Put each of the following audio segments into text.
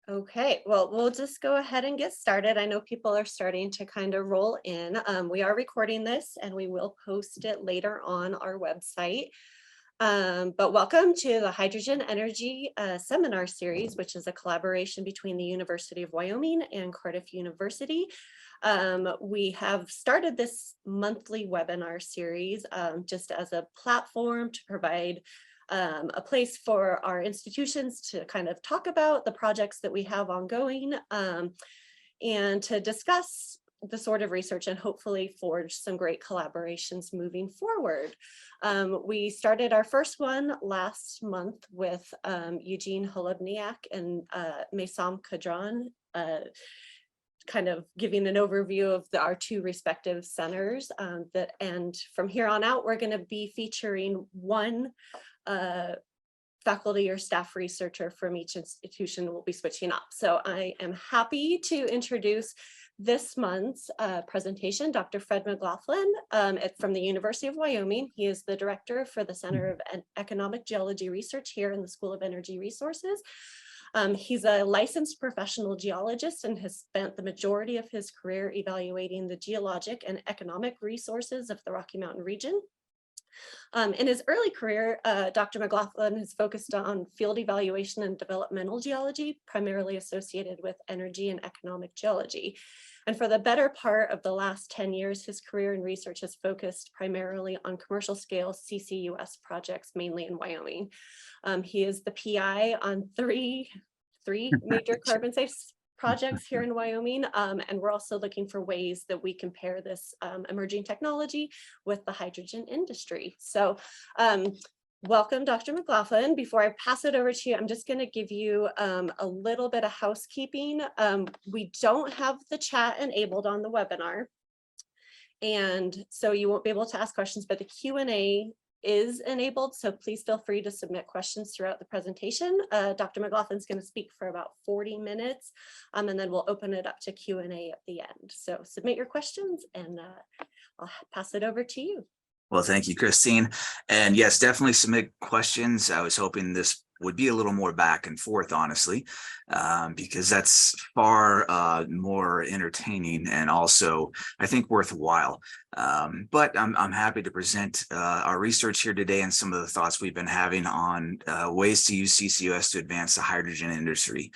Okay, well, we'll just go ahead and get started. I know people are starting to kind of roll in. We are recording this and we will post it later on our website. But welcome to the Hydrogen Energy Seminar Series, which is a collaboration between the University of Wyoming and Cardiff University. We have started this monthly webinar series just as a platform to provide a place for our institutions to kind of talk about the projects that we have ongoing and to discuss the sort of research and hopefully forge some great collaborations moving forward. We started our first one last month with Eugene Holubniak and Mesam Kadran, kind of giving an overview of our two respective centers. And from here on out, we're going to be featuring one faculty or staff researcher from each institution will be switching up. So I am happy to introduce this month's presentation, Dr. Fred McLaughlin from the University of Wyoming. He is the director for the Center of Economic Geology Research here in the School of Energy Resources. He's a licensed professional geologist and has spent the majority of his career evaluating the geologic and economic resources of the Rocky Mountain region. In his early career, Dr. McLaughlin has focused on field evaluation and developmental geology, primarily associated with energy and economic geology. And for the better part of the last 10 years, his career in research has focused primarily on commercial scale CCUS projects, mainly in Wyoming. He is the PI on three major carbon safe projects here in Wyoming, and we're also looking for ways that we can pair this emerging technology with the hydrogen industry. So welcome, Dr. McLaughlin. Before I pass it over to you, I'm just going to give you a little bit of housekeeping. We don't have the chat enabled on the webinar, and so you won't be able to ask questions, but the Q&A is enabled, so please feel free to submit questions throughout the presentation. Dr. McLaughlin's going to speak for about 40 minutes, and then we'll open it up to Q&A at the end. So submit your questions, and I'll pass it over to you. Well, thank you, Christine. And yes, definitely submit questions. I was hoping this would be a little more back and forth, honestly, because that's far more entertaining and also, I think, worthwhile. But I'm happy to present our research here today and some of the thoughts we've been having on ways to use CCUS to advance the hydrogen industry.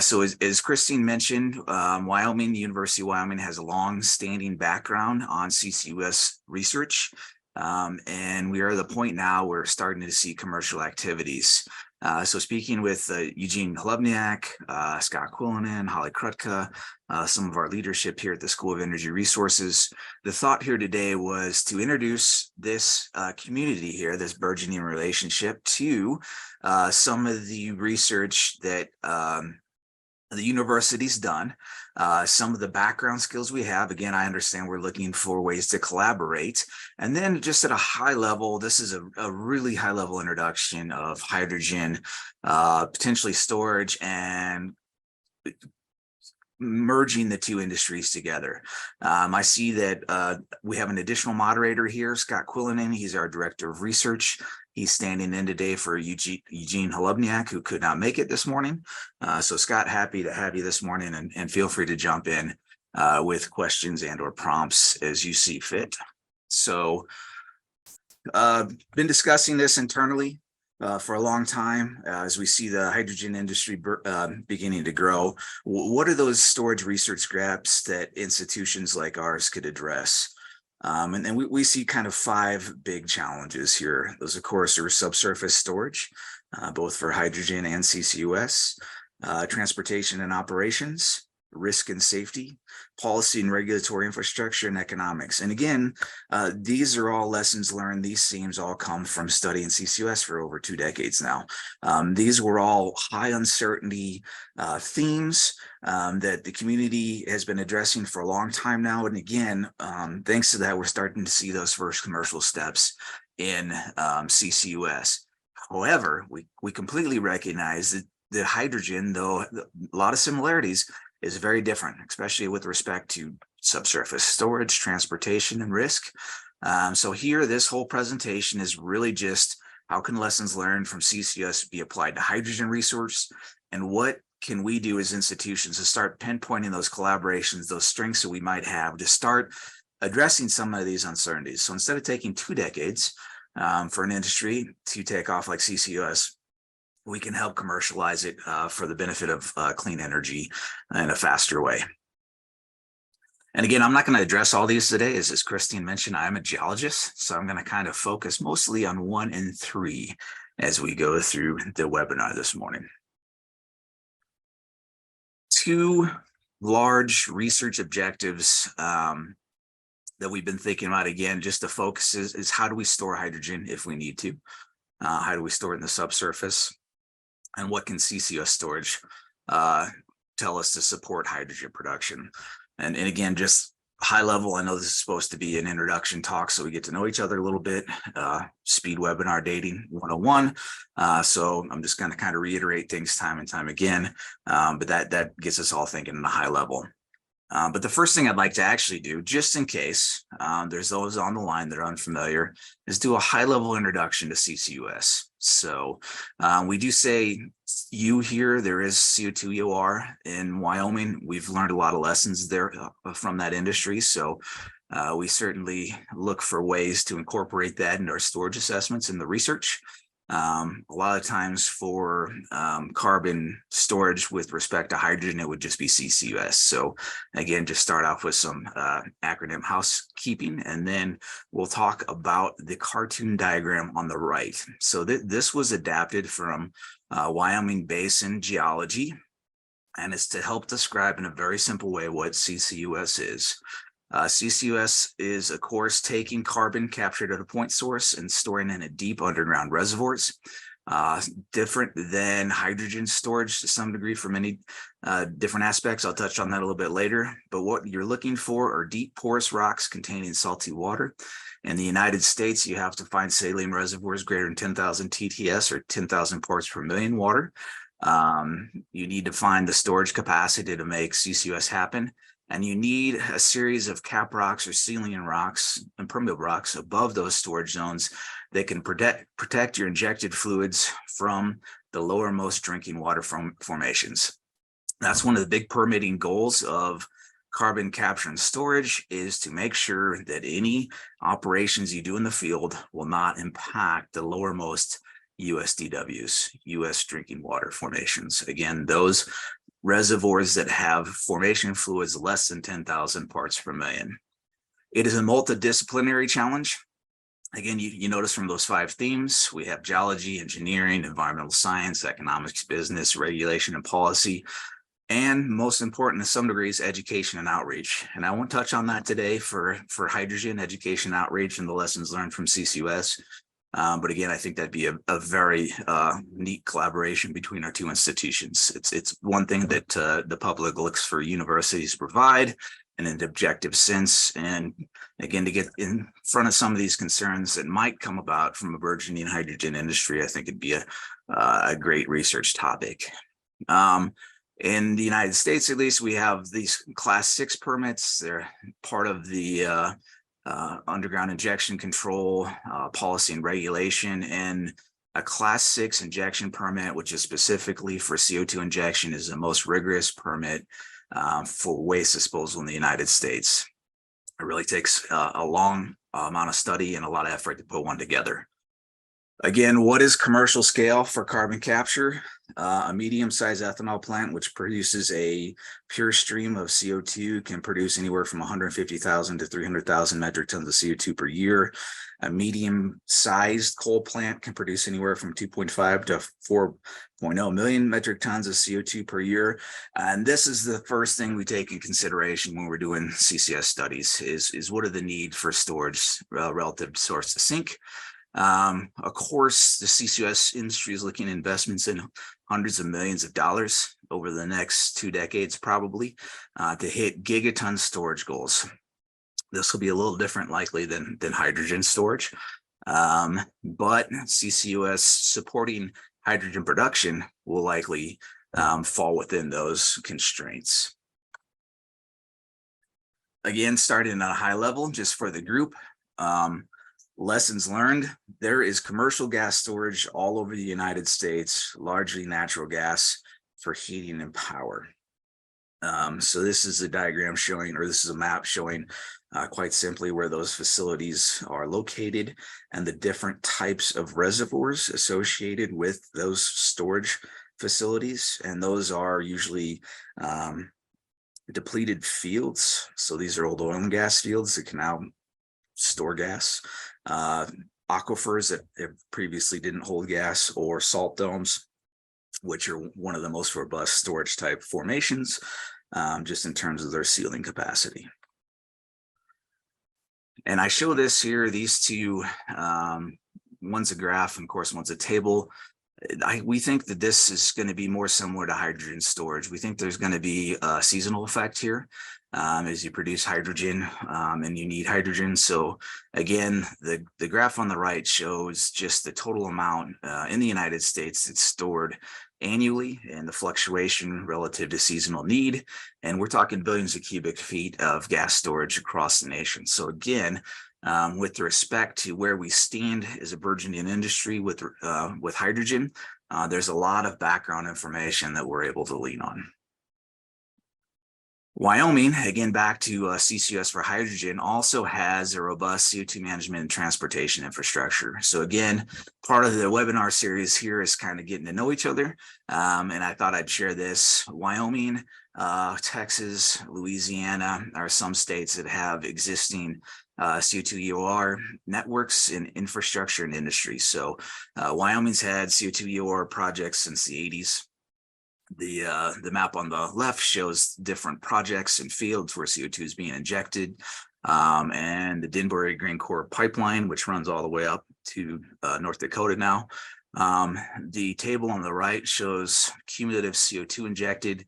So as Christine mentioned, Wyoming, the University of Wyoming has a long-standing background on CCUS research. And we are at the point now where we're starting to see commercial activities. So speaking with Eugene Holubniak, Scott Quillinan, Holly Krutka, some of our leadership here at the School of Energy Resources, the thought here today was to introduce this community here, this burgeoning relationship, to some of the research that the university's done, some of the background skills we have. Again, I understand we're looking for ways to collaborate. And then just at a high level, this is a really high level introduction of hydrogen, potentially storage, and merging the two industries together. I see that we have an additional moderator here, Scott Quillinan. He's our director of research. He's standing in today for Eugene Holubniak, who could not make it this morning. So Scott, happy to have you this morning, and feel free to jump in with questions and or prompts as you see fit. So been discussing this internally for a long time as we see the hydrogen industry beginning to grow. What are those storage research gaps that institutions like ours could address? And we see kind of 5 big challenges here. Those, of course, are subsurface storage, both for hydrogen and CCUS, transportation and operations, risk and safety, policy and regulatory infrastructure, and economics. And again, these are all lessons learned. These themes all come from studying CCUS for over 2 decades now. These were all high uncertainty themes that the community has been addressing for a long time now. And again, thanks to that, we're starting to see those first commercial steps in CCUS. However, we completely recognize that the hydrogen, though a lot of similarities, is very different, especially with respect to subsurface storage, transportation, and risk. So here, this whole presentation is really just how can lessons learned from CCUS be applied to hydrogen resource, and what can we do as institutions to start pinpointing those collaborations, those strengths that we might have, to start addressing some of these uncertainties? So instead of taking 2 decades for an industry to take off like CCUS, we can help commercialize it for the benefit of clean energy in a faster way. And again, I'm not going to address all these today. As Christine mentioned, I'm a geologist, so I'm going to kind of focus mostly on 1 and 3 as we go through the webinar this morning. 2 large research objectives that we've been thinking about, again, just the focus is how do we store hydrogen if we need to? How do we store it in the subsurface? And what can CCUS storage tell us to support hydrogen production? And again, just high level, I know this is supposed to be an introduction talk, so we get to know each other a little bit. Speed webinar dating 101. So I'm just going to kind of reiterate things time and time again, but that gets us all thinking at a high level. But the first thing I'd like to actually do, just in case there's those on the line that are unfamiliar, is do a high-level introduction to CCUS. So we do say you here, there is CO2 EOR in Wyoming. We've learned a lot of lessons there from that industry. So we certainly look for ways to incorporate that into our storage assessments in the research. A lot of times for carbon storage with respect to hydrogen, it would just be CCUS. So again, just start off with some acronym housekeeping, and then we'll talk about the cartoon diagram on the right. So this was adapted from Wyoming Basin Geology, and it's to help describe in a very simple way what CCUS is. CCUS is, of course, taking carbon captured at a point source and storing it in deep underground reservoirs. Different than hydrogen storage to some degree for many different aspects. I'll touch on that a little bit later. But what you're looking for are deep porous rocks containing salty water. In the United States, you have to find saline reservoirs greater than 10,000 TTS or 10,000 parts per million water. You need to find the storage capacity to make CCUS happen. And you need a series of cap rocks or sealing rocks and permeable rocks above those storage zones that can protect your injected fluids from the lowermost drinking water formations. That's one of the big permitting goals of carbon capture and storage, is to make sure that any operations you do in the field will not impact the lowermost USDWs, US drinking water formations. Again, those reservoirs that have formation fluids less than 10,000 parts per million. It is a multidisciplinary challenge. Again, you notice from those 5 themes, we have geology, engineering, environmental science, economics, business, regulation, and policy. And most important, to some degrees, education and outreach. And I won't touch on that today for hydrogen, education, outreach, and the lessons learned from CCUS. But again, I think that'd be a very neat collaboration between our 2 institutions. It's one thing that the public looks for universities to provide in an objective sense. And again, to get in front of some of these concerns that might come about from a burgeoning hydrogen industry, I think it'd be a great research topic. In the United States, at least, we have these Class 6 permits. They're part of the underground injection control policy and regulation, and a Class 6 injection permit, which is specifically for CO2 injection, is the most rigorous permit for waste disposal in the United States. It really takes a long amount of study and a lot of effort to put one together. Again, what is commercial scale for carbon capture? A medium-sized ethanol plant, which produces a pure stream of CO2, can produce anywhere from 150,000 to 300,000 metric tons of CO2 per year. A medium-sized coal plant can produce anywhere from 2.5 to 4.0 million metric tons of CO2 per year. And this is the first thing we take in consideration when we're doing CCS studies, is what are the need for storage relative to source to sink. Of course, the CCUS industry is looking at investments in hundreds of millions of dollars over the next 2 decades, probably, to hit gigaton storage goals. This will be a little different likely than hydrogen storage, but CCUS supporting hydrogen production will likely fall within those constraints. Again, starting at a high level, just for the group, lessons learned: there is commercial gas storage all over the United States, largely natural gas, for heating and power. So this is a diagram showing, or this is a map showing quite simply where those facilities are located and the different types of reservoirs associated with those storage facilities. And those are usually depleted fields. So these are old oil and gas fields that can now store gas, aquifers that previously didn't hold gas, or salt domes, which are one of the most robust storage type formations, just in terms of their sealing capacity. And I show this here, these two, one's a graph, and of course, one's a table. We think that this is going to be more similar to hydrogen storage. We think there's going to be a seasonal effect here as you produce hydrogen and you need hydrogen. So again, the graph on the right shows just the total amount in the United States that's stored annually and the fluctuation relative to seasonal need. And we're talking billions of cubic feet of gas storage across the nation. So again, with respect to where we stand as a burgeoning industry with hydrogen, there's a lot of background information that we're able to lean on. Wyoming, again, back to CCUS for hydrogen, also has a robust CO2 management and transportation infrastructure. So again, part of the webinar series here is kind of getting to know each other. And I thought I'd share this. Wyoming, Texas, Louisiana are some states that have existing CO2 EOR networks in infrastructure and industry. So Wyoming's had CO2 EOR projects since the 80s. The map on the left shows different projects and fields where CO2 is being injected, and the Denbury Green Corps pipeline, which runs all the way up to North Dakota now. The table on the right shows cumulative CO2 injected.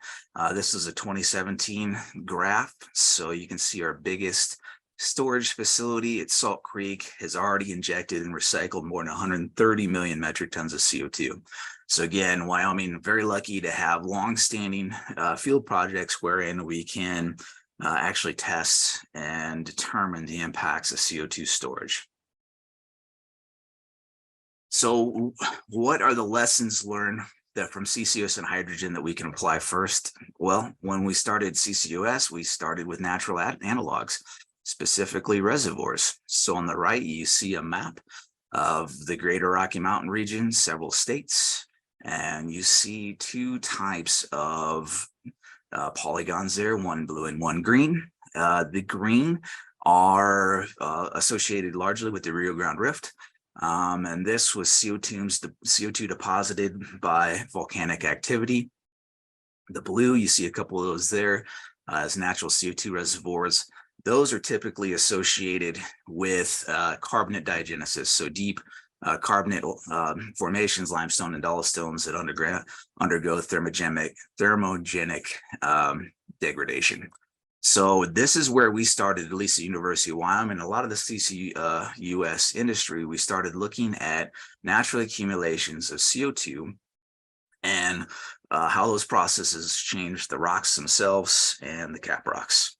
This is a 2017 graph, so you can see our biggest storage facility at Salt Creek has already injected and recycled more than 130 million metric tons of CO2. So again, Wyoming, very lucky to have long-standing field projects wherein we can actually test and determine the impacts of CO2 storage. So what are the lessons learned from CCUS and hydrogen that we can apply first? Well, when we started CCUS, we started with natural analogs, specifically reservoirs. So on the right, you see a map of the Greater Rocky Mountain region, several states, and you see two types of polygons there, one blue and one green. The green are associated largely with the Rio Grande Rift. And this was CO2 deposited by volcanic activity. The blue, you see a couple of those there as natural CO2 reservoirs. Those are typically associated with carbonate diagenesis, so deep carbonate formations, limestone and dollostones that undergo thermogenic degradation. So this is where we started, at least at the University of Wyoming. A lot of the CCUS industry, we started looking at natural accumulations of CO2 and how those processes change the rocks themselves and the cap rocks.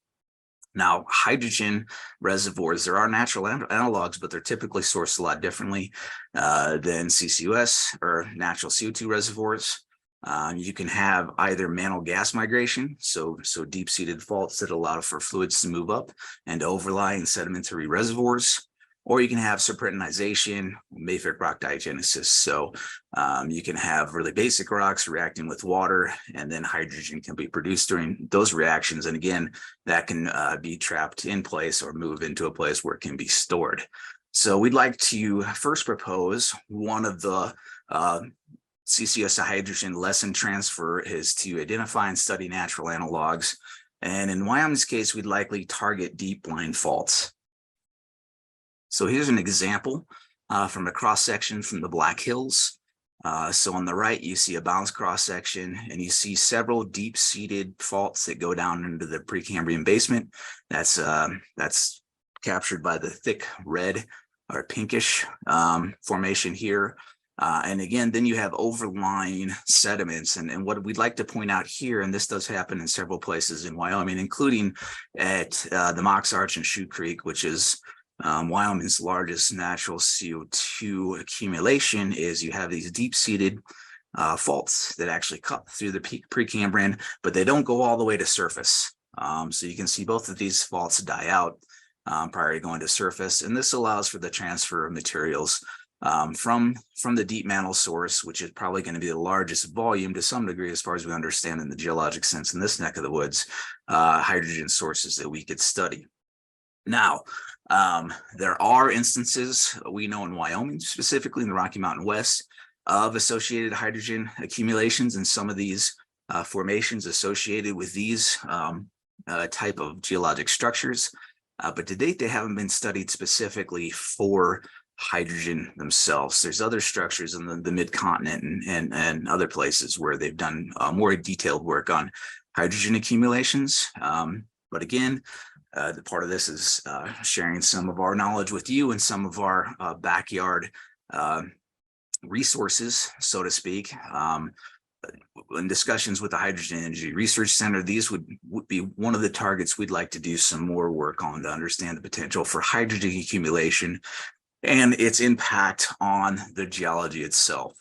Now, hydrogen reservoirs, there are natural analogs, but they're typically sourced a lot differently than CCUS or natural CO2 reservoirs. You can have either mantle gas migration, so deep-seated faults that allow for fluids to move up and overlie in sedimentary reservoirs, or you can have serpentinization, mafic rock diagenesis. So you can have really basic rocks reacting with water, and then hydrogen can be produced during those reactions. And again, that can be trapped in place or move into a place where it can be stored. So we'd like to first propose one of the CCUS to hydrogen lesson transfer is to identify and study natural analogs. And in Wyoming's case, we'd likely target deep line faults. So here's an example from a cross-section from the Black Hills. So on the right, you see a balanced cross-section, and you see several deep-seated faults that go down into the Precambrian basement. That's captured by the thick red or pinkish formation here. And again, then you have overlying sediments. And what we'd like to point out here, and this does happen in several places in Wyoming, including at the Mox Arch and Shoe Creek, which is Wyoming's largest natural CO2 accumulation, is you have these deep-seated faults that actually cut through the Precambrian, but they don't go all the way to surface. So you can see both of these faults die out prior to going to surface, and this allows for the transfer of materials from the deep mantle source, which is probably going to be the largest volume to some degree, as far as we understand in the geologic sense in this neck of the woods, hydrogen sources that we could study. Now, there are instances we know in Wyoming, specifically in the Rocky Mountain West, of associated hydrogen accumulations in some of these formations associated with these type of geologic structures. But to date, they haven't been studied specifically for hydrogen themselves. There's other structures in the mid-continent and other places where they've done more detailed work on hydrogen accumulations. But again, the part of this is sharing some of our knowledge with you and some of our backyard resources, so to speak. In discussions with the Hydrogen Energy Research Center, these would be one of the targets we'd like to do some more work on to understand the potential for hydrogen accumulation and its impact on the geology itself.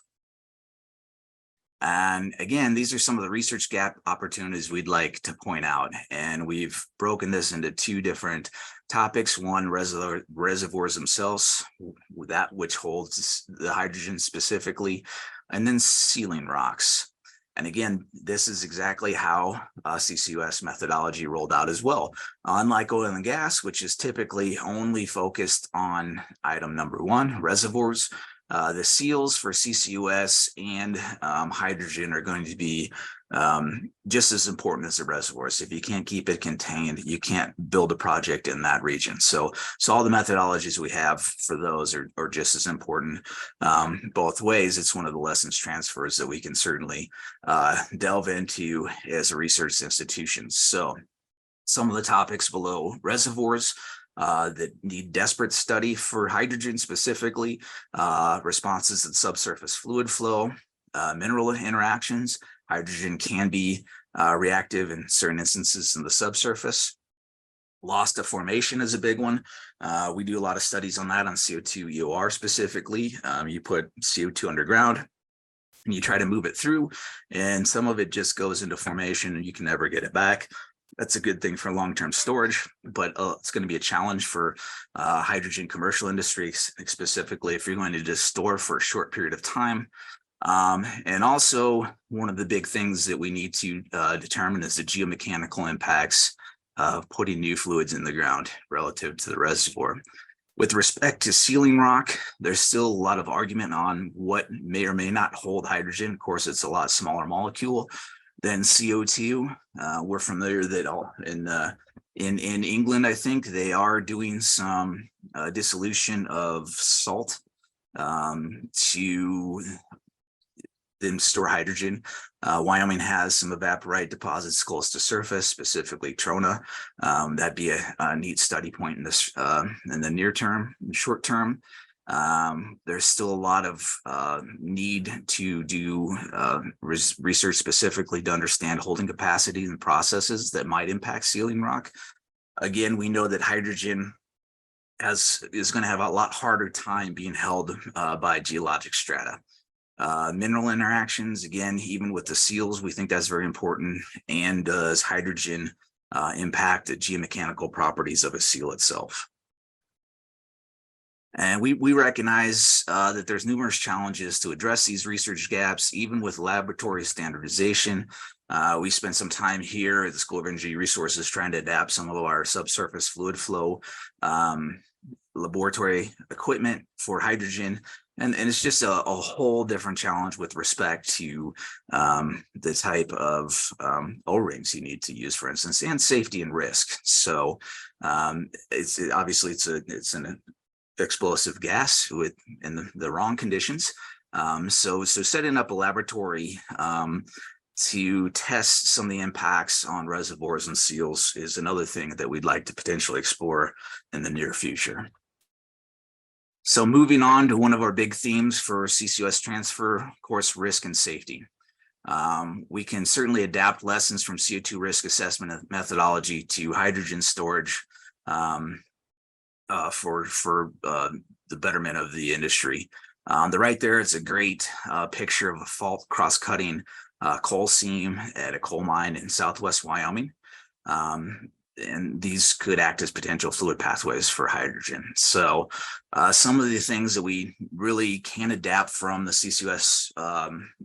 And again, these are some of the research gap opportunities we'd like to point out. And we've broken this into two different topics. One, reservoirs themselves, that which holds the hydrogen specifically, and then sealing rocks. And again, this is exactly how CCUS methodology rolled out as well. Unlike oil and gas, which is typically only focused on item number one, reservoirs, the seals for CCUS and hydrogen are going to be just as important as the reservoirs. If you can't keep it contained, you can't build a project in that region. So all the methodologies we have for those are just as important both ways. It's one of the lessons transfers that we can certainly delve into as a research institution. So some of the topics below: reservoirs that need desperate study for hydrogen specifically, responses in subsurface fluid flow, mineral interactions. Hydrogen can be reactive in certain instances in the subsurface. Loss to formation is a big one. We do a lot of studies on that on CO2 EOR specifically. You put CO2 underground and you try to move it through, and some of it just goes into formation and you can never get it back. That's a good thing for long-term storage, but it's going to be a challenge for hydrogen commercial industries, specifically if you're going to just store for a short period of time. And also, one of the big things that we need to determine is the geomechanical impacts of putting new fluids in the ground relative to the reservoir. With respect to sealing rock, there's still a lot of argument on what may or may not hold hydrogen. Of course, it's a lot smaller molecule than CO2. We're familiar that in England, I think they are doing some dissolution of salt to then store hydrogen. Wyoming has some evaporite deposits close to surface, specifically Trona. That'd be a neat study point in this in the near term, in the short term. There's still a lot of need to do research specifically to understand holding capacity and processes that might impact sealing rock. Again, we know that hydrogen is going to have a lot harder time being held by geologic strata. Mineral interactions, again, even with the seals, we think that's very important. And does hydrogen impact the geomechanical properties of a seal itself? And we recognize that there's numerous challenges to address these research gaps, even with laboratory standardization. We spent some time here at the School of Energy Resources trying to adapt some of our subsurface fluid flow laboratory equipment for hydrogen. And it's just a whole different challenge with respect to the type of O-rings you need to use, for instance, and safety and risk. So it's an explosive gas in the wrong conditions. So setting up a laboratory to test some of the impacts on reservoirs and seals is another thing that we'd like to potentially explore in the near future. So moving on to one of our big themes for CCUS transfer, of course, risk and safety. We can certainly adapt lessons from CO2 risk assessment methodology to hydrogen storage for the betterment of the industry. On the right there, it's a great picture of a fault cross-cutting coal seam at a coal mine in southwest Wyoming. And these could act as potential fluid pathways for hydrogen. So some of the things that we really can adapt from the CCUS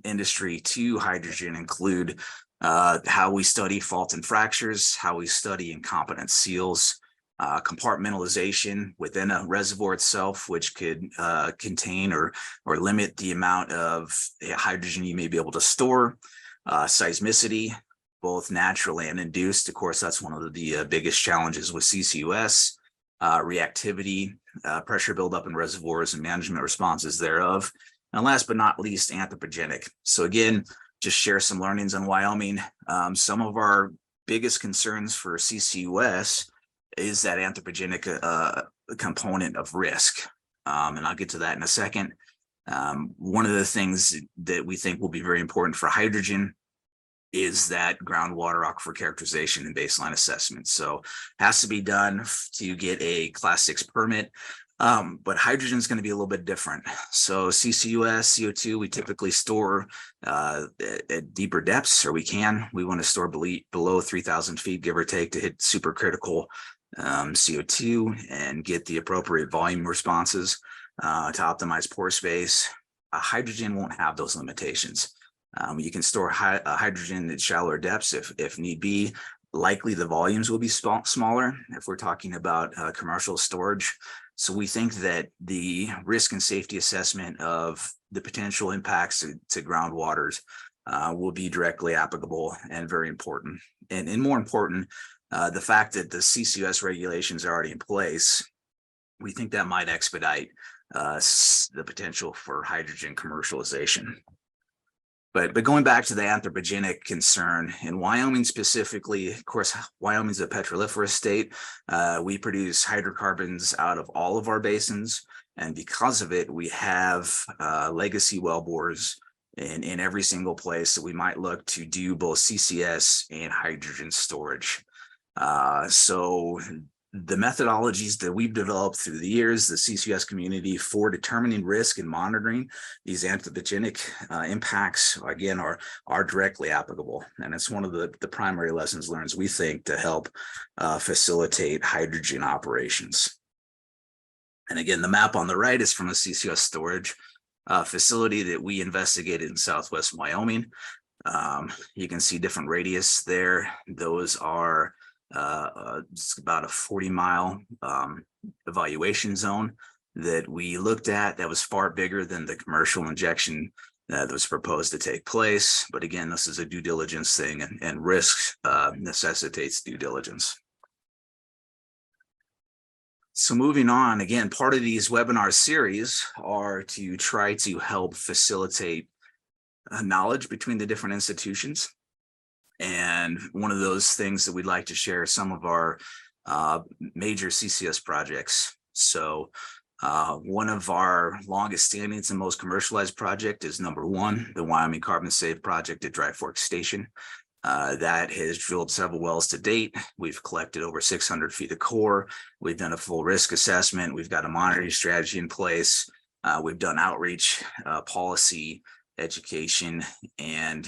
industry to hydrogen include how we study fault and fractures, how we study incompetent seals, compartmentalization within a reservoir itself, which could contain or limit the amount of hydrogen you may be able to store, seismicity, both natural and induced. Of course, that's one of the biggest challenges with CCUS, reactivity, pressure buildup in reservoirs and management responses thereof. And last but not least, anthropogenic. So again, just share some learnings on Wyoming. Some of our biggest concerns for CCUS is that anthropogenic component of risk. And I'll get to that in a second. One of the things that we think will be very important for hydrogen is that groundwater aquifer characterization and baseline assessment. So has to be done to get a Class 6 permit. But hydrogen is going to be a little bit different. So CCUS, CO2, we typically store at deeper depths, or we want to store below 3,000 feet, give or take, to hit supercritical CO2 and get the appropriate volume responses to optimize pore space. Hydrogen won't have those limitations. You can store hydrogen at shallower depths if need be. Likely the volumes will be smaller if we're talking about commercial storage. So we think that the risk and safety assessment of the potential impacts to groundwaters will be directly applicable and very important. And more important, the fact that the CCUS regulations are already in place, we think that might expedite the potential for hydrogen commercialization. But going back to the anthropogenic concern, in Wyoming specifically, of course, Wyoming's a petroliferous state. We produce hydrocarbons out of all of our basins. And because of it, we have legacy wellbores in every single place that we might look to do both CCS and hydrogen storage. So the methodologies that we've developed through the years, the CCUS community, for determining risk and monitoring these anthropogenic impacts, again, are directly applicable. And it's one of the primary lessons learned, we think, to help facilitate hydrogen operations. And again, the map on the right is from a CCUS storage facility that we investigated in southwest Wyoming. You can see different radius there. Those are it's about a 40-mile evaluation zone that we looked at that was far bigger than the commercial injection that was proposed to take place. But again, this is a due diligence thing, and risk necessitates due diligence. So moving on, again, part of these webinar series are to try to help facilitate knowledge between the different institutions. And one of those things that we'd like to share some of our major CCS projects. So one of our longest standing and most commercialized project is number one, the Wyoming Carbon Save project at Dry Fork Station. That has drilled several wells to date. We've collected over 600 feet of core. We've done a full risk assessment. We've got a monitoring strategy in place. We've done outreach, policy, education, and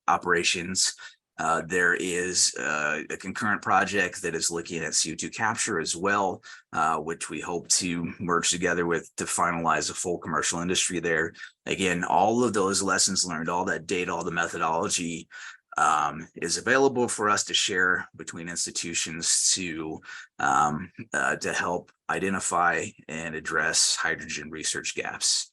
operations. There is a concurrent project that is looking at CO2 capture as well, which we hope to merge together with to finalize a full commercial industry there. Again, all of those lessons learned, all that data, all the methodology is available for us to share between institutions to help identify and address hydrogen research gaps.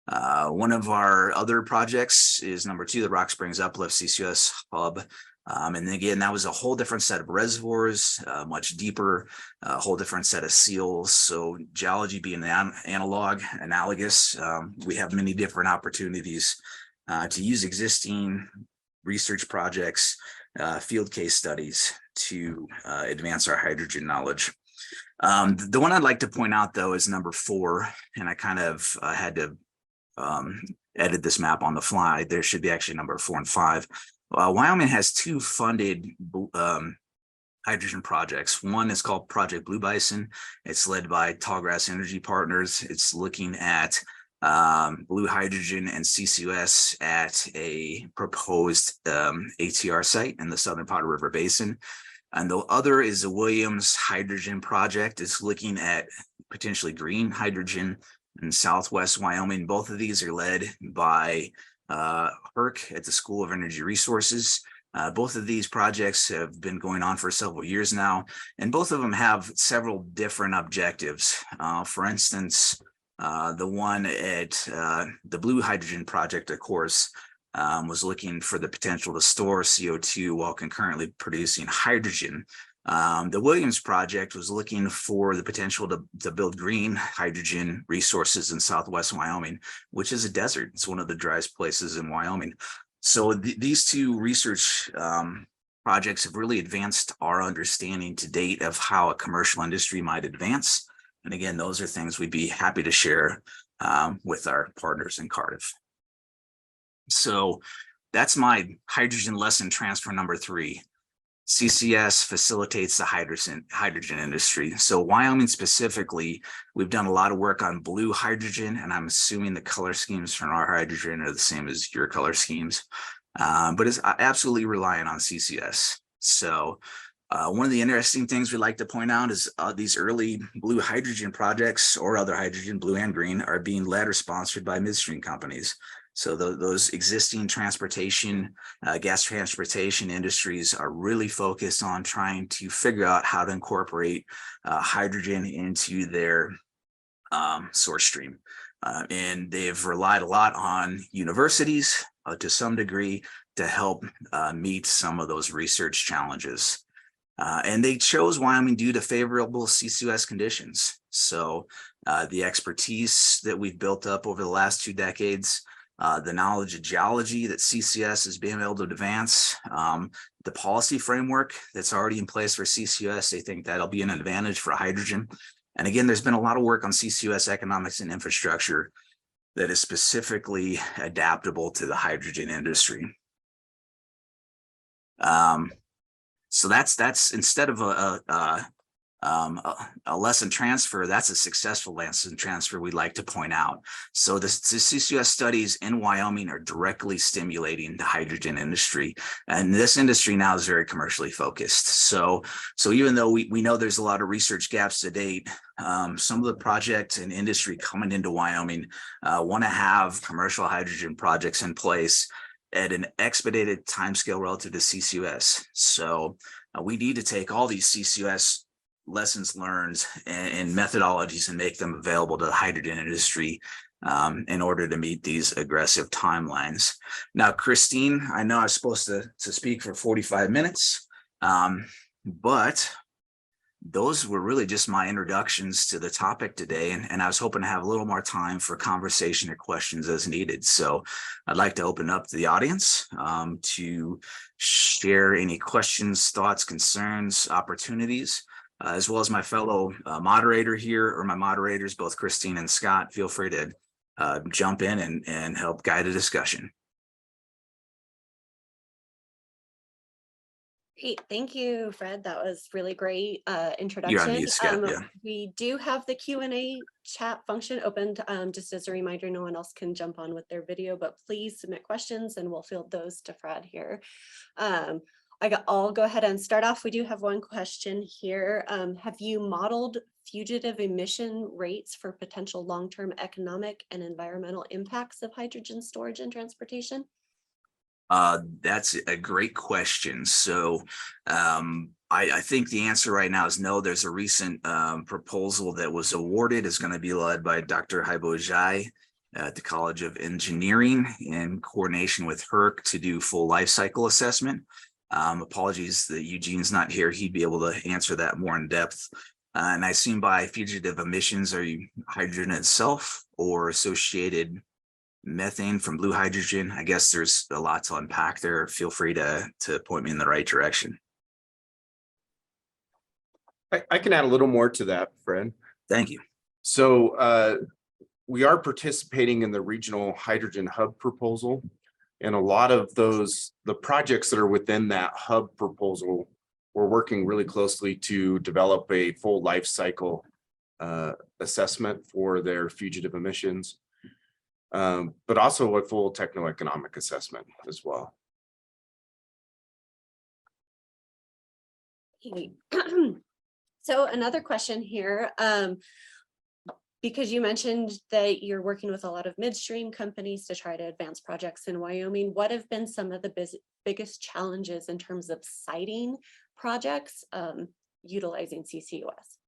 One of our other projects is number two, the Rock Springs Uplift CCUS Hub. And again, that was a whole different set of reservoirs, much deeper, a whole different set of seals. So geology being analogous, we have many different opportunities to use existing research projects, field case studies to advance our hydrogen knowledge. The one I'd like to point out, though, is number 4, and I kind of had to edit this map on the fly. There should be actually number 4 and 5. Wyoming has 2 funded hydrogen projects. One is called Project Blue Bison. It's led by Tallgrass Energy Partners. It's looking at blue hydrogen and CCUS at a proposed ATR site in the southern Powder River Basin. And the other is the Williams Hydrogen Project. It's looking at potentially green hydrogen in Southwest Wyoming. Both of these are led by HERC at the School of Energy Resources. Both of these projects have been going on for several years now, and both of them have several different objectives. For instance, the one at the Blue Hydrogen Project, of course, was looking for the potential to store CO2 while concurrently producing hydrogen. The Williams Project was looking for the potential to build green hydrogen resources in Southwest Wyoming, which is a desert. It's one of the driest places in Wyoming. So these two research projects have really advanced our understanding to date of how a commercial industry might advance. And again, those are things we'd be happy to share with our partners in Cardiff. So that's my hydrogen lesson transfer number 3. CCS facilitates the hydrogen industry. So Wyoming specifically, we've done a lot of work on blue hydrogen, and I'm assuming the color schemes for our hydrogen are the same as your color schemes, but it's absolutely relying on CCS. So one of the interesting things we like to point out is these early blue hydrogen projects, or other hydrogen, blue and green, are being led or sponsored by midstream companies. So those existing transportation, gas transportation industries are really focused on trying to figure out how to incorporate hydrogen into their source stream. And they've relied a lot on universities to some degree to help meet some of those research challenges. And they chose Wyoming due to favorable CCUS conditions. So the expertise that we've built up over the last 2 decades, the knowledge of geology that CCS is being able to advance, the policy framework that's already in place for CCUS, they think that'll be an advantage for hydrogen. And again, there's been a lot of work on CCUS economics and infrastructure that is specifically adaptable to the hydrogen industry. So that's instead of a lesson transfer, that's a successful lesson transfer we'd like to point out. So the CCUS studies in Wyoming are directly stimulating the hydrogen industry, and this industry now is very commercially focused. So even though we know there's a lot of research gaps to date, some of the projects and industry coming into Wyoming want to have commercial hydrogen projects in place at an expedited timescale relative to CCUS. So we need to take all these CCUS lessons learned and methodologies and make them available to the hydrogen industry in order to meet these aggressive timelines. Now, Christine, I know I was supposed to speak for 45 minutes, but those were really just my introductions to the topic today, and I was hoping to have a little more time for conversation or questions as needed. So I'd like to open up to the audience to share any questions, thoughts, concerns, opportunities, as well as my fellow moderator here, or my moderators, both Christine and Scott. Feel free to jump in and help guide a discussion. Great, thank you, Fred. That was really great introduction. You're on mute, Scott, yeah. We do have the Q&A chat function opened. Just as a reminder, no one else can jump on with their video, but please submit questions and we'll field those to Fred here. I'll go ahead and start off. We do have one question here. Have you modeled fugitive emission rates for potential long-term economic and environmental impacts of hydrogen storage and transportation? That's a great question. So I think the answer right now is no. There's a recent proposal that was awarded. Is going to be led by Dr. Haibo Jai at the College of Engineering in coordination with HERC to do full life cycle assessment. Apologies that Eugene's not here. He'd be able to answer that more in depth. And I assume by fugitive emissions, are you hydrogen itself or associated methane from blue hydrogen? I guess there's a lot to unpack there. Feel free to point me in the right direction. I can add a little more to that, Fred. Thank you. So we are participating in the regional hydrogen hub proposal. And a lot of the projects that are within that hub proposal, we're working really closely to develop a full life cycle assessment for their fugitive emissions. but also a full techno-economic assessment as well. Okay. So another question here, because you mentioned that you're working with a lot of midstream companies to try to advance projects in Wyoming, what have been some of the biggest challenges in terms of siting projects utilizing CCUS?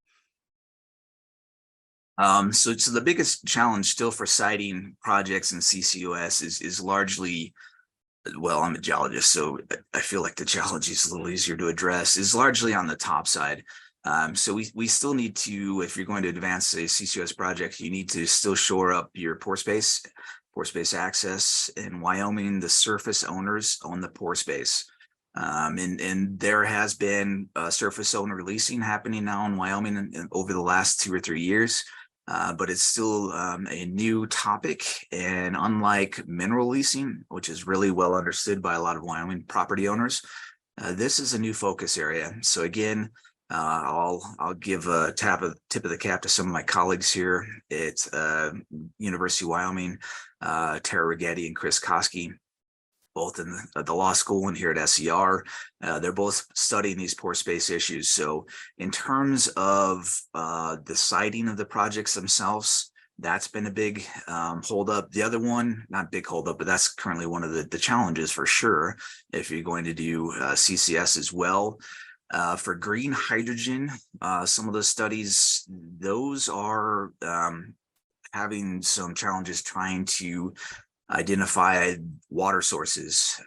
So the biggest challenge still for siting projects in CCUS is largely, well, I'm a geologist, so I feel like the geology is a little easier to address, is largely on the top side. So we still need to, if you're going to advance a CCUS project, you need to still shore up your pore space access. In Wyoming, the surface owners own the pore space. And there has been surface owner leasing happening now in Wyoming over the last 2 or 3 years. But it's still a new topic, and unlike mineral leasing, which is really well understood by a lot of Wyoming property owners, this is a new focus area. So again, I'll give a tip of the cap to some of my colleagues here at University of Wyoming, Tara Rigetti and Chris Koski, both in the law school and here at SER. They're both studying these pore space issues. So in terms of the siting of the projects themselves, that's been a big holdup. The other one, not big holdup, but that's currently one of the challenges for sure, if you're going to do CCS as well. For green hydrogen, some of the studies, those are having some challenges trying to identify water sources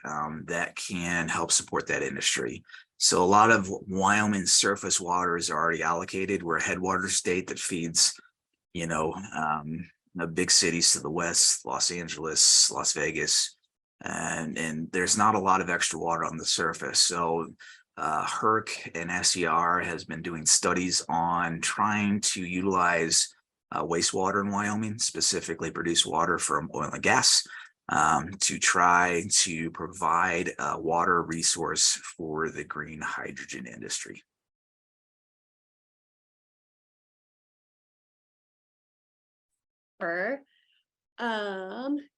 that can help support that industry. So a lot of Wyoming's surface water is already allocated. We're a headwater state that feeds, the big cities to the west, Los Angeles, Las Vegas, and there's not a lot of extra water on the surface. So HERC and SER has been doing studies on trying to utilize wastewater in Wyoming, specifically produced water from oil and gas, to try to provide a water resource for the green hydrogen industry.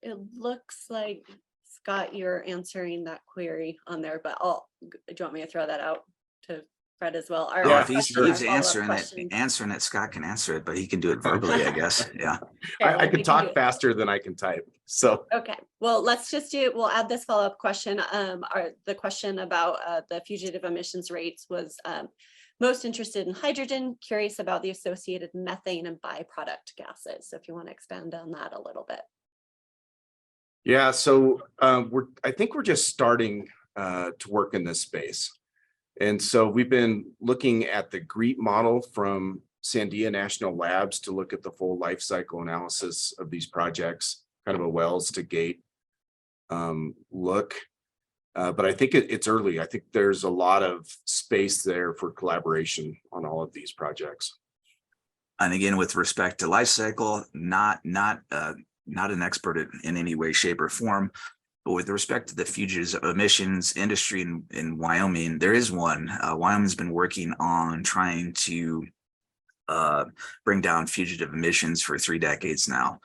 It looks like, Scott, you're answering that query on there, but do you want me to throw that out to Fred as well? Yeah, if he's answering it, Scott can answer it, but he can do it verbally, I guess. Yeah. I can talk faster than I can type. So okay, well, we'll add this follow-up question. The question about the fugitive emissions rates was most interested in hydrogen, curious about the associated methane and byproduct gases. So if you want to expand on that a little bit. Yeah, so I think we're just starting to work in this space. And so we've been looking at the GREET model from Sandia National Labs to look at the full life cycle analysis of these projects, kind of a wells to gate look. But I think it's early. I think there's a lot of space there for collaboration on all of these projects. And again, with respect to life cycle, not an expert in any way, shape, or form. But with respect to the fugitive emissions industry in Wyoming, there is one. Wyoming's been working on trying to bring down fugitive emissions for 3 decades now.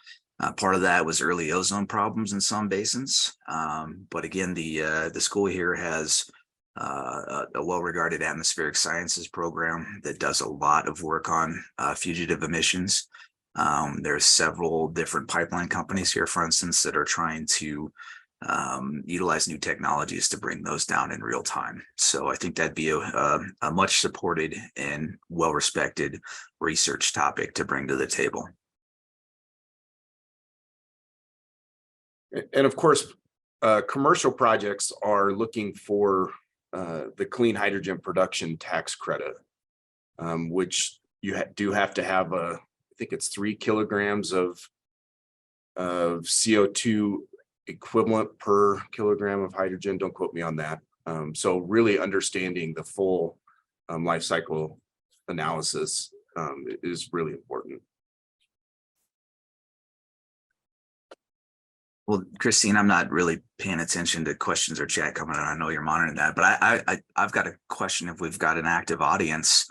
Part of that was early ozone problems in some basins. But again, the school here has a well-regarded atmospheric sciences program that does a lot of work on fugitive emissions. There's several different pipeline companies here, for instance, that are trying to utilize new technologies to bring those down in real time. So I think that'd be a much supported and well-respected research topic to bring to the table. And of course, commercial projects are looking for the clean hydrogen production tax credit, which you do have to have I think it's 3 kilograms of CO2 equivalent per kilogram of hydrogen. Don't quote me on that. So really understanding the full life cycle analysis is really important. Well, Christine, I'm not really paying attention to questions or chat coming in. I know you're monitoring that, but I've got a question if we've got an active audience.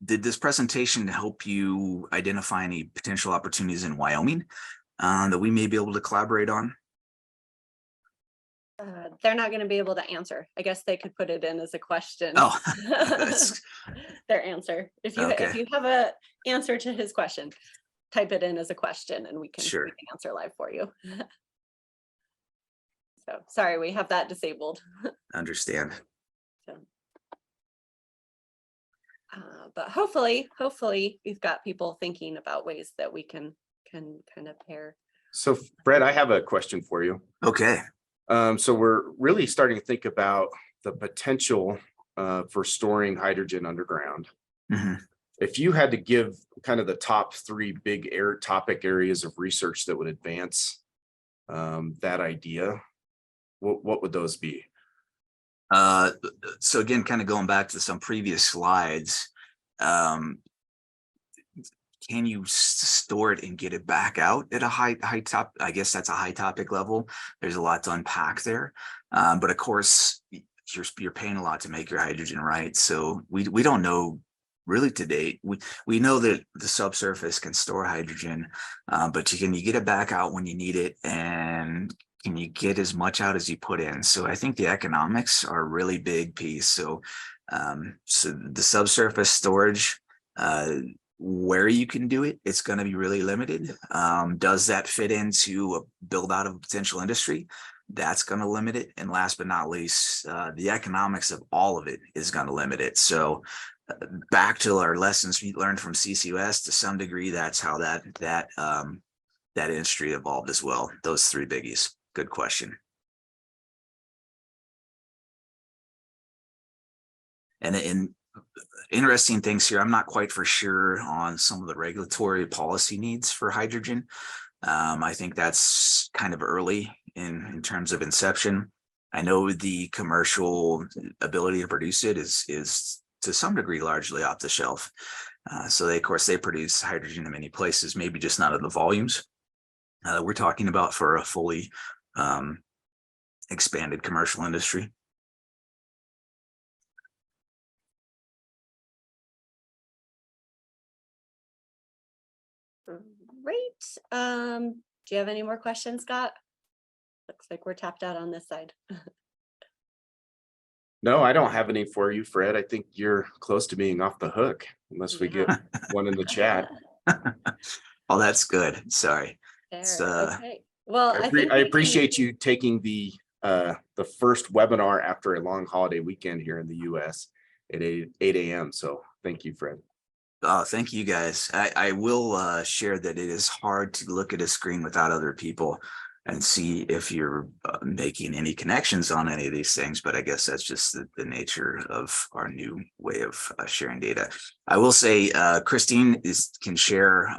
did this presentation help you identify any potential opportunities in Wyoming that we may be able to collaborate on? They're not going to be able to answer. I guess they could put it in as a question. Oh, that's Their answer. If you okay. have a answer to his question, type it in as a question and we can Sure. answer live for you. So sorry, we have that disabled. Understand. So, but hopefully we've got people thinking about ways that we can kind of pair. So Fred, I have a question for you. Okay. So we're really starting to think about the potential for storing hydrogen underground. Mm-hmm. If you had to give kind of the top 3 big topic areas of research that would advance that idea, what would those be? So again, kind of going back to some previous slides, can you store it and get it back out at a high top? I guess that's a high topic level. There's a lot to unpack there. But of course, you're paying a lot to make your hydrogen, right? So we don't know really to date. We know that the subsurface can store hydrogen, but can you get it back out when you need it? And can you get as much out as you put in? So I think the economics are a really big piece. So the subsurface storage, where you can do it, it's going to be really limited. Does that fit into a build out of a potential industry? That's going to limit it. And last but not least, the economics of all of it is going to limit it. So back to our lessons we learned from CCUS, to some degree, that's how that industry evolved as well. Those 3 biggies. Good question. And in interesting things here, I'm not quite for sure on some of the regulatory policy needs for hydrogen. I think that's kind of early in terms of inception. I know the commercial ability to produce it is to some degree largely off the shelf. So of course they produce hydrogen in many places, maybe just not in the volumes we're talking about for a fully expanded commercial industry. Great. Do you have any more questions, Scott? Looks like we're tapped out on this side. No, I don't have any for you, Fred. I think you're close to being off the hook unless we get one in the chat. Oh, that's good. Sorry. Okay. Well, I appreciate you taking the first webinar after a long holiday weekend here in the US at 8 a.m. So thank you, Fred. Oh, thank you guys. I will share that it is hard to look at a screen without other people and see if you're making any connections on any of these things, but I guess that's just the nature of our new way of sharing data. I will say Christine can share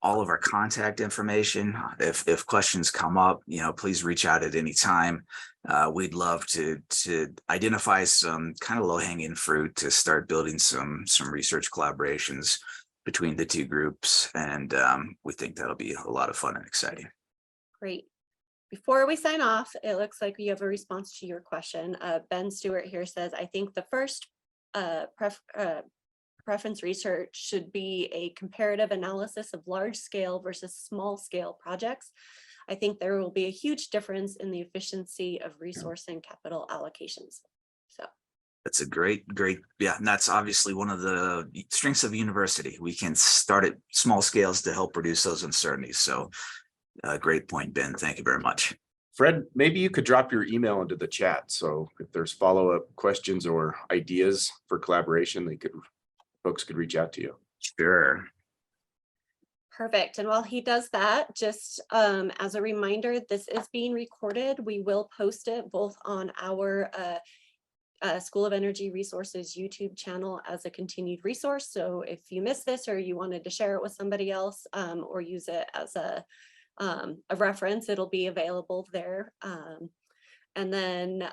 all of our contact information. If questions come up, please reach out at any time. We'd love to identify some kind of low-hanging fruit to start building some research collaborations between the 2 groups, and we think that'll be a lot of fun and exciting. Great. Before we sign off, it looks like we have a response to your question. Ben Stewart here says, I think the first preference research should be a comparative analysis of large scale versus small scale projects. I think there will be a huge difference in the efficiency of resource and capital allocations. So that's a great, yeah, and that's obviously one of the strengths of the university. We can start at small scales to help reduce those uncertainties. So great point, Ben. Thank you very much. Fred, maybe you could drop your email into the chat. So if there's follow-up questions or ideas for collaboration, folks could reach out to you. Sure. Perfect. And while he does that, just as a reminder, this is being recorded. We will post it both on our School of Energy Resources YouTube channel as a continued resource. So if you missed this or you wanted to share it with somebody else or use it as a reference, it'll be available there. And then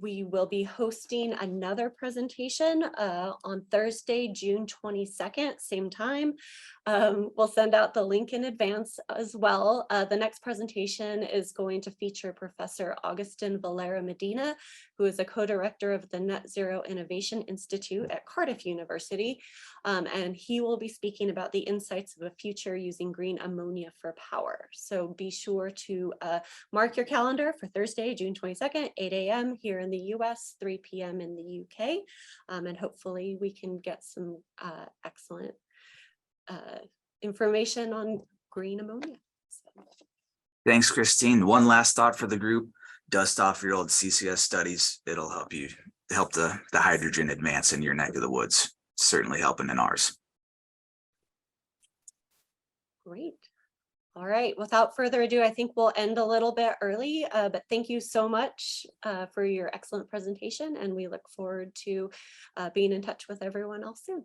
We will be hosting another presentation on Thursday, June 22nd, same time. We'll send out the link in advance as well. The next presentation is going to feature Professor Augustin Valera Medina, who is a co-director of the Net Zero Innovation Institute at Cardiff University. And he will be speaking about the insights of a future using green ammonia for power. So be sure to mark your calendar for Thursday, June 22nd, 8 a.m. here in the US, 3 p.m. in the UK. And hopefully we can get some excellent information on green ammonia. So. Thanks, Christine. One last thought for the group: dust off your old CCS studies. It'll help the hydrogen advance in your neck of the woods. Certainly helping in ours. Great. All right, without further ado, I think we'll end a little bit early, but thank you so much for your excellent presentation, and we look forward to being in touch with everyone else soon.